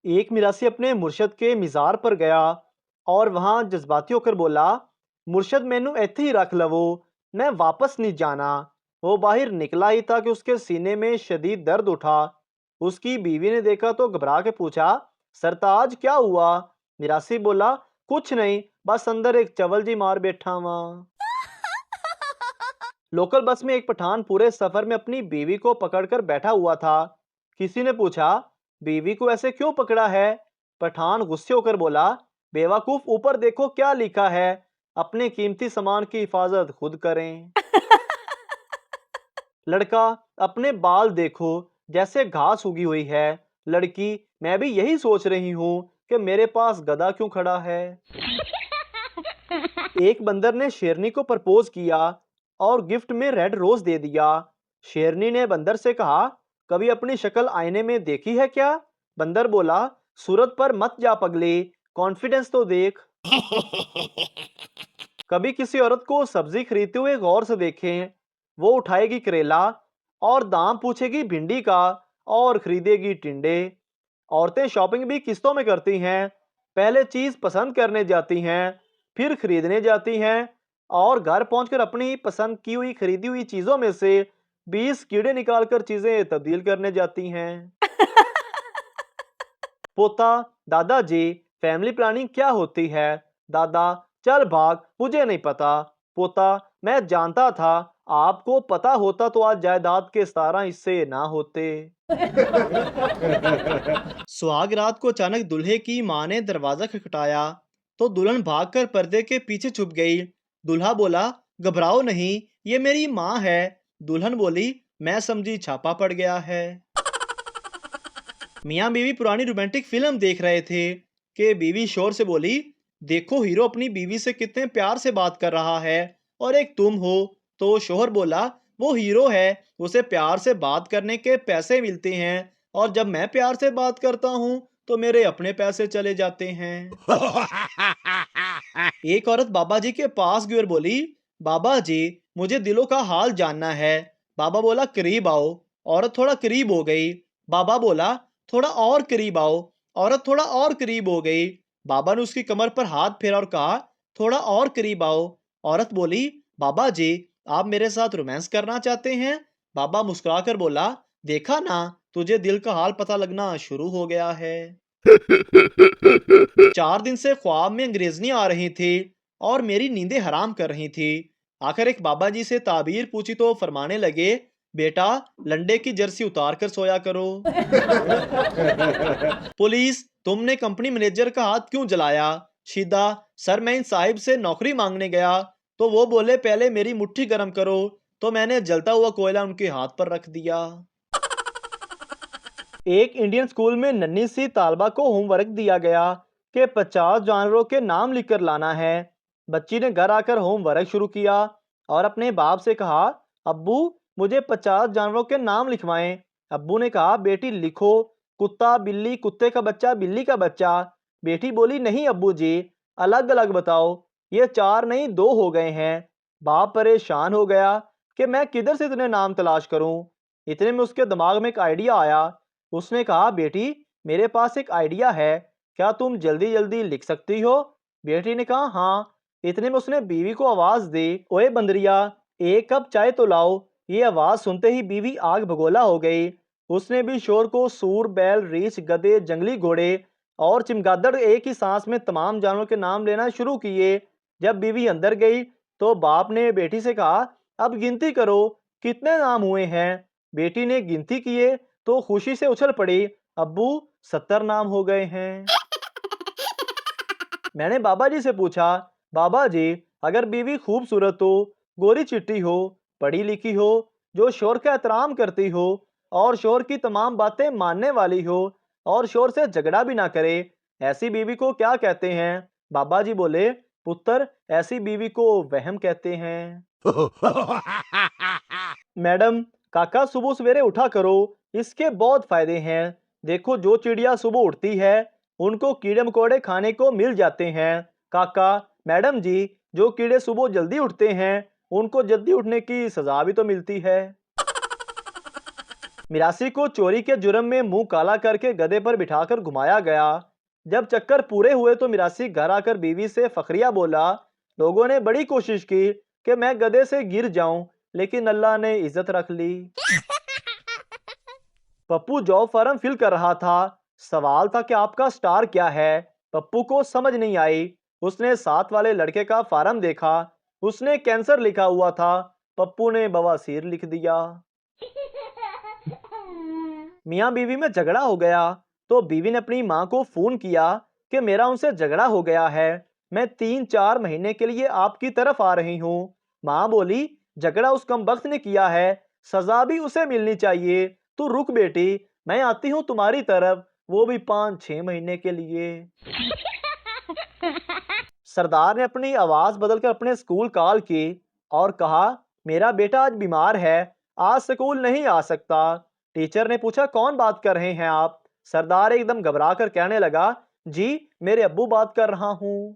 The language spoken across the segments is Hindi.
एक मिरासी अपने मुर्शद के मिज़ार पर गया और वहां जज्बाती होकर बोला, मुर्शद मैनू इत्थे ही रख लवो, मैं वापस नहीं जाना। वो बाहर निकला ही था कि उसके सीने में शदीद दर्द उठा। उसकी बीवी ने देखा तो घबरा के पूछा, सरताज क्या हुआ? मिरासी बोला, कुछ नहीं, बस अंदर एक चवल जी मार बैठा वहां। लोकल बस में एक पठान पूरे सफर में अपनी बीवी को पकड़कर बैठा हुआ था। किसी ने पूछा, बीवी को ऐसे क्यों पकड़ा है? पठान गुस्से होकर बोला, बेवकूफ, ऊपर देखो क्या लिखा है, अपने कीमती सामान की हिफाजत खुद करें। लड़का, अपने बाल देखो, जैसे घास उगी हुई है। लड़की, मैं भी यही सोच रही हूँ कि मेरे पास गधा क्यों खड़ा है। एक बंदर ने शेरनी को प्रपोज किया और गिफ्ट में रेड रोज दे दिया। शेरनी ने बंदर से कहा, कभी अपनी शक्ल आईने में देखी है क्या? बंदर बोला, सूरत पर मत जा पगले, कॉन्फिडेंस तो देख। कभी किसी औरत को सब्जी खरीदते हुए गौर से देखें। वो उठाएगी करेला और दाम पूछेगी भिंडी का और खरीदेगी टिंडे। औरतें शॉपिंग भी किस्तों में करती हैं। पहले चीज पसंद करने जाती हैं, फिर खरीदने जाती हैं और घर पहुंचकर अपनी पसंद की हुई खरीदी हुई चीजों में से 20 कीड़े निकालकर चीजें तब्दील करने जाती हैं। पोता, दादाजी, फैमिली प्लानिंग क्या होती है? दादा, चल भाग, मुझे नहीं पता। पोता, मैं जानता था, आपको पता होता तो आज जायदाद के 17 हिस्से ना होते। सुहाग रात को अचानक दूल्हे की मां ने दरवाजा खटखटाया तो दुल्हन भागकर पर्दे के पीछे छुप गई। दूल्हा बोला, घबराओ नहीं, ये मेरी मां है। दुल्हन बोली, मैं समझी छापा पड़ गया है। मियाँ बीवी पुरानी रोमांटिक फिल्म देख रहे थे कि बीवी शोर से बोली, देखो हीरो अपनी बीवी से कितने प्यार से बात कर रहा है और एक तुम हो। तो शोहर बोला, वो हीरो है, उसे प्यार से बात करने के पैसे मिलते हैं और जब मैं प्यार से बात करता हूँ तो मेरे अपने पैसे चले जाते हैं। एक औरत बाबा जी के पास गई और बोली, बाबा जी, मुझे दिलों का हाल जानना है। बाबा बोला, करीब आओ। औरत थोड़ा करीब हो गई। बाबा बोला, थोड़ा और करीब आओ। औरत थोड़ा और करीब हो गई। बाबा ने उसकी कमर पर हाथ फेरा और कहा, थोड़ा और करीब आओ। औरत बोली, बाबा जी, आप मेरे साथ रोमांस करना चाहते हैं? बाबा मुस्कुराकर बोला, देखा ना, तुझे दिल का हाल पता लगना शुरू हो गया है। 4 दिन से ख्वाब में अंग्रेजनी आ रही थी और मेरी नींदें हराम कर रही थी। आखिर एक बाबा जी से ताबीर पूछी तो फरमाने लगे, बेटा, लंडे की जर्सी उतार कर सोया करो। पुलिस, तुमने कंपनी मैनेजर का हाथ क्यों जलाया? शीदा, सर मैं इन साहिब से नौकरी मांगने गया तो वो बोले पहले मेरी मुट्ठी गर्म करो, तो मैंने जलता हुआ कोयला उनके हाथ पर रख दिया। एक इंडियन स्कूल में नन्ही सी तालबा को होमवर्क दिया गया कि 50 जानवरों के नाम लिखकर लाना है। बच्ची ने घर आकर होमवर्क शुरू किया और अपने बाप से कहा, अब्बू, मुझे 50 जानवरों के नाम लिखवाएं। अब्बू ने कहा, बेटी लिखो, कुत्ता, बिल्ली, कुत्ते का बच्चा, बिल्ली का बच्चा। बेटी बोली, नहीं अब्बू जी, अलग अलग बताओ, ये 4 नहीं 2 हो गए हैं। बाप परेशान हो गया कि मैं किधर से इतने नाम तलाश करूं। इतने में उसके दिमाग में एक आइडिया आया। उसने कहा, बेटी, मेरे पास एक आइडिया है, क्या तुम जल्दी जल्दी लिख सकती हो? बेटी ने कहा, हाँ। इतने में उसने बीवी को आवाज दी, ओए बंदरिया, 1 कप चाय तो लाओ। ये आवाज सुनते ही बीवी आग भगोला हो गई। उसने भी शोर को सूर, बैल, रीछ, गधे, जंगली घोड़े और चिमगादड़ एक ही सांस में तमाम जानवरों के नाम लेना शुरू किए। जब बीवी अंदर गई तो बाप ने बेटी से कहा, अब गिनती करो, कितने नाम हुए हैं? बेटी ने गिनती किए तो खुशी से उछल पड़ी, अब्बू, 70 नाम हो गए हैं। मैंने बाबा जी से पूछा, बाबा जी, अगर बीवी खूबसूरत हो, गोरी चिट्टी हो, पढ़ी लिखी हो, जो शोर का एहतराम करती हो और शोर की तमाम बातें मानने वाली हो और शोर से झगड़ा भी ना करे, ऐसी बीवी को क्या कहते हैं? बाबा जी बोले, पुत्र, ऐसी बीवी को वहम कहते हैं। मैडम, काका, सुबह सवेरे उठा करो, इसके बहुत फायदे हैं। देखो, जो चिड़िया सुबह उठती है उनको कीड़े मकोड़े खाने को मिल जाते हैं। काका, मैडम जी, जो कीड़े सुबह जल्दी उठते हैं उनको जल्दी उठने की सजा भी तो मिलती है। मिरासी को चोरी के जुर्म में मुंह काला करके गधे पर बिठाकर घुमाया गया। जब चक्कर पूरे हुए तो मिरासी घर आकर बीवी से फखरिया बोला, लोगों ने बड़ी कोशिश की कि मैं गधे से गिर जाऊं, लेकिन अल्लाह ने इज्जत रख ली। पप्पू जॉब फॉर्म फिल कर रहा था। सवाल था कि आपका स्टार क्या है। पप्पू को समझ नहीं आई। उसने साथ वाले लड़के का फॉर्म देखा। उसने कैंसर लिखा हुआ था। पप्पू ने बवासीर लिख दिया। मियाँ बीवी में झगड़ा हो गया तो बीवी ने अपनी माँ को फोन किया कि मेरा उनसे झगड़ा हो गया है, मैं 3-4 महीने के लिए आपकी तरफ आ रही हूँ। माँ बोली, झगड़ा उस कमबख्त ने किया है, सजा भी उसे मिलनी चाहिए। तू रुक बेटी, मैं आती हूँ तुम्हारी तरफ, वो भी 5-6 महीने के लिए। सरदार ने अपनी आवाज बदलकर अपने स्कूल कॉल की और कहा, मेरा बेटा आज बीमार है, आज स्कूल नहीं आ सकता। टीचर ने पूछा, कौन बात कर रहे हैं आप? सरदार एकदम घबरा कर कहने लगा, जी मेरे अब्बू बात कर रहा हूँ।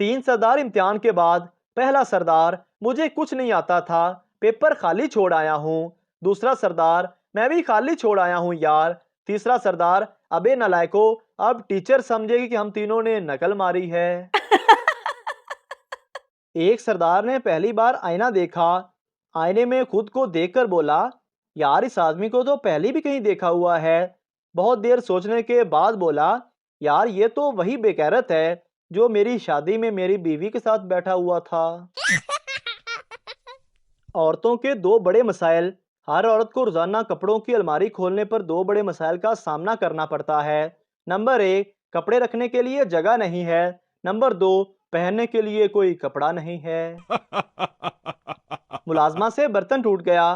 3 सरदार इम्तिहान के बाद। पहला सरदार, मुझे कुछ नहीं आता था, पेपर खाली छोड़ आया हूँ। दूसरा सरदार, मैं भी खाली छोड़ आया हूँ यार। तीसरा सरदार, अबे नलायको, अब टीचर समझेगी कि हम तीनों ने नकल मारी है। एक सरदार ने पहली बार आईना देखा। आईने में खुद को देखकर बोला, यार इस आदमी को तो पहले भी कहीं देखा हुआ है। बहुत देर सोचने के बाद बोला, यार ये तो वही बेगैरत है जो मेरी शादी में मेरी बीवी के साथ बैठा हुआ था। औरतों के दो बड़े मसाइल। हर औरत को रोजाना कपड़ों की अलमारी खोलने पर दो बड़े मसाइल का सामना करना पड़ता है। नंबर 1, कपड़े रखने के लिए जगह नहीं है। नंबर 2, पहनने के लिए कोई कपड़ा नहीं है। मुलाजमा से बर्तन टूट गया।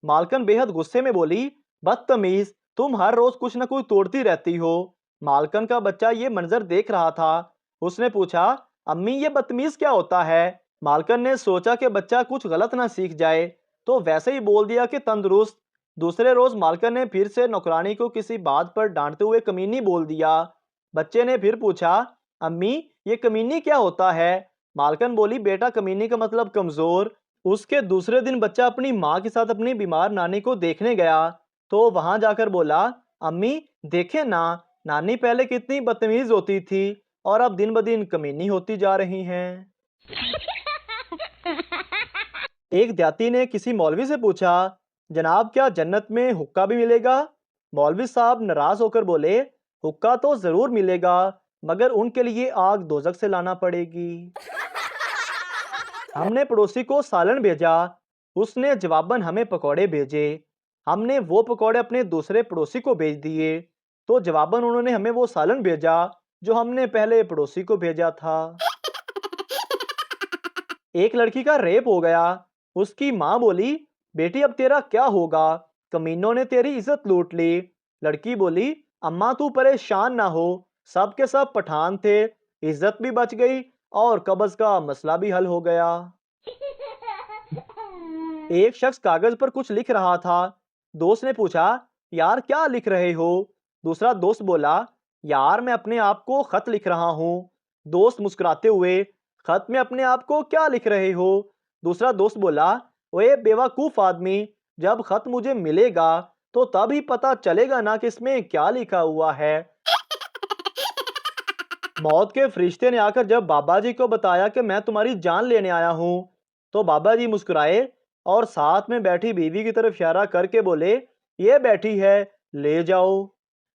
मालकन बेहद गुस्से में बोली, बदतमीज, तुम हर रोज कुछ न कुछ तोड़ती रहती हो। मालकन का बच्चा ये मंजर देख रहा था। उसने पूछा, अम्मी ये बदतमीज क्या होता है? मालकन ने सोचा कि बच्चा कुछ गलत ना सीख जाए, तो वैसे ही बोल दिया कि तंदुरुस्त। दूसरे रोज मालकन ने फिर से नौकरानी को किसी बात पर डांटते हुए कमीनी बोल दिया। बच्चे ने फिर पूछा, अम्मी ये कमीनी क्या होता है? मालकन बोली, बेटा कमीनी का मतलब कमजोर। उसके दूसरे दिन बच्चा अपनी माँ के साथ अपनी बीमार नानी को देखने गया, तो वहां जाकर बोला, अम्मी देखें ना, नानी पहले कितनी बदतमीज होती थी और अब दिन ब दिन कमीनी होती जा रही हैं। एक देहाती ने किसी मौलवी से पूछा, जनाब क्या जन्नत में हुक्का भी मिलेगा? मौलवी साहब नाराज होकर बोले, हुक्का तो जरूर मिलेगा, मगर उनके लिए आग दोजख से लाना पड़ेगी। हमने पड़ोसी को सालन भेजा, उसने जवाबन हमें पकौड़े भेजे। हमने वो पकौड़े अपने दूसरे पड़ोसी को भेज दिए, तो जवाबन उन्होंने हमें वो सालन भेजा जो हमने पहले पड़ोसी को भेजा था। एक लड़की का रेप हो गया। उसकी माँ बोली, बेटी अब तेरा क्या होगा, कमीनों ने तेरी इज्जत लूट ली। लड़की बोली, अम्मा तू परेशान ना हो, सब के सब पठान थे, इज्जत भी बच गई और कब्ज का मसला भी हल हो गया। एक शख्स कागज पर कुछ लिख रहा था। दोस्त ने पूछा, यार क्या लिख रहे हो? दूसरा दोस्त बोला, यार मैं अपने आप को खत लिख रहा हूँ। दोस्त मुस्कुराते हुए, खत में अपने आप को क्या लिख रहे हो? दूसरा दोस्त बोला, ओए बेवकूफ आदमी, जब खत मुझे मिलेगा तो तब ही पता चलेगा ना कि इसमें क्या लिखा हुआ है। मौत के फरिश्ते ने आकर जब बाबा जी को बताया कि मैं तुम्हारी जान लेने आया हूँ, तो बाबा जी मुस्कुराए और साथ में बैठी बीवी की तरफ इशारा करके बोले, ये बैठी है, ले जाओ।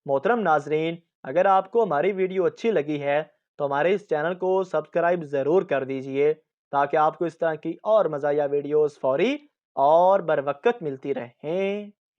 मोहतरम नाजरीन, अगर आपको हमारी वीडियो अच्छी लगी है तो हमारे इस चैनल को सब्सक्राइब ज़रूर कर दीजिए, ताकि आपको इस तरह की और मज़ाया वीडियोस फौरी और बर वक्त मिलती रहें।